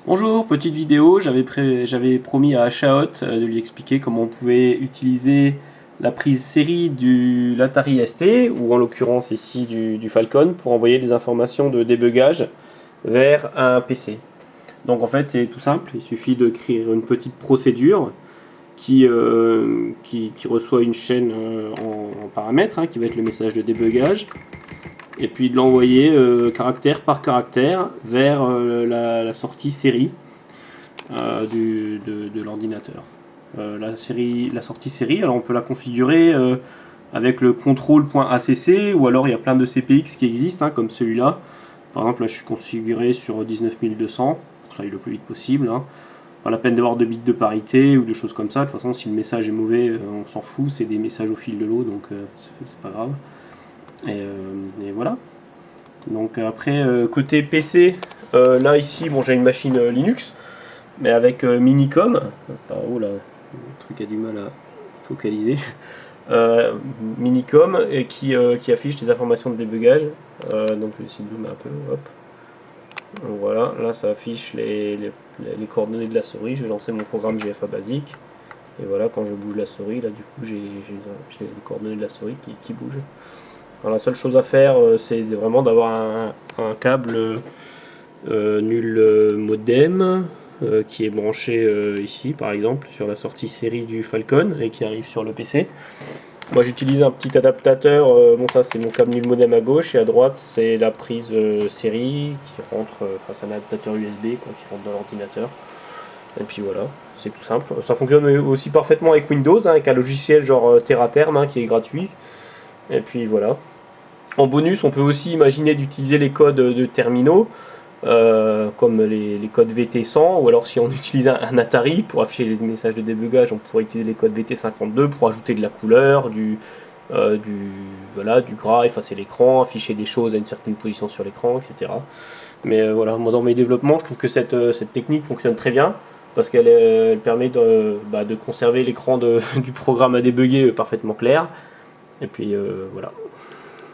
Bonjour, petite vidéo, j'avais promis à Shaot de lui expliquer comment on pouvait utiliser la prise série de l'Atari ST, ou en l'occurrence ici du Falcon, pour envoyer des informations de débugage vers un PC. Donc en fait c'est tout simple, il suffit de créer une petite procédure qui reçoit une chaîne en paramètres, qui va être le message de débugage, et puis de l'envoyer caractère par caractère vers la sortie série de l'ordinateur. La sortie série, alors on peut la configurer avec le contrôle.acc, ou alors il y a plein de CPX qui existent, comme celui-là. Par exemple, là je suis configuré sur 19200, pour que ça aille le plus vite possible. Pas la peine d'avoir de bits de parité ou de choses comme ça. De toute façon, si le message est mauvais, on s'en fout, c'est des messages au fil de l'eau, donc c'est pas grave. Et voilà. Donc après, côté PC, là ici, bon, j'ai une machine Linux, mais avec Minicom. Oh là, le truc a du mal à focaliser. Minicom et qui affiche les informations de débugage. Donc je vais essayer de zoomer un peu. Hop. Donc voilà, là ça affiche les coordonnées de la souris. Je vais lancer mon programme GFA basique. Et voilà, quand je bouge la souris, là du coup j'ai les coordonnées de la souris qui bougent. Alors, la seule chose à faire, c'est vraiment d'avoir un câble nul modem qui est branché ici, par exemple, sur la sortie série du Falcon et qui arrive sur le PC. Moi, j'utilise un petit adaptateur. Bon, ça, c'est mon câble nul modem à gauche, et à droite, c'est la prise série qui rentre. Enfin, c'est un adaptateur USB qui rentre dans l'ordinateur. Et puis voilà, c'est tout simple. Ça fonctionne aussi parfaitement avec Windows, avec un logiciel genre TerraTerm qui est gratuit. Et puis voilà. En bonus, on peut aussi imaginer d'utiliser les codes de terminaux, comme les codes VT100, ou alors si on utilise un Atari pour afficher les messages de débugage, on pourrait utiliser les codes VT52 pour ajouter de la couleur, du gras, effacer l'écran, afficher des choses à une certaine position sur l'écran, etc. Mais voilà, moi dans mes développements, je trouve que cette technique fonctionne très bien, parce qu'elle permet de conserver l'écran du programme à débugger parfaitement clair. Et puis voilà.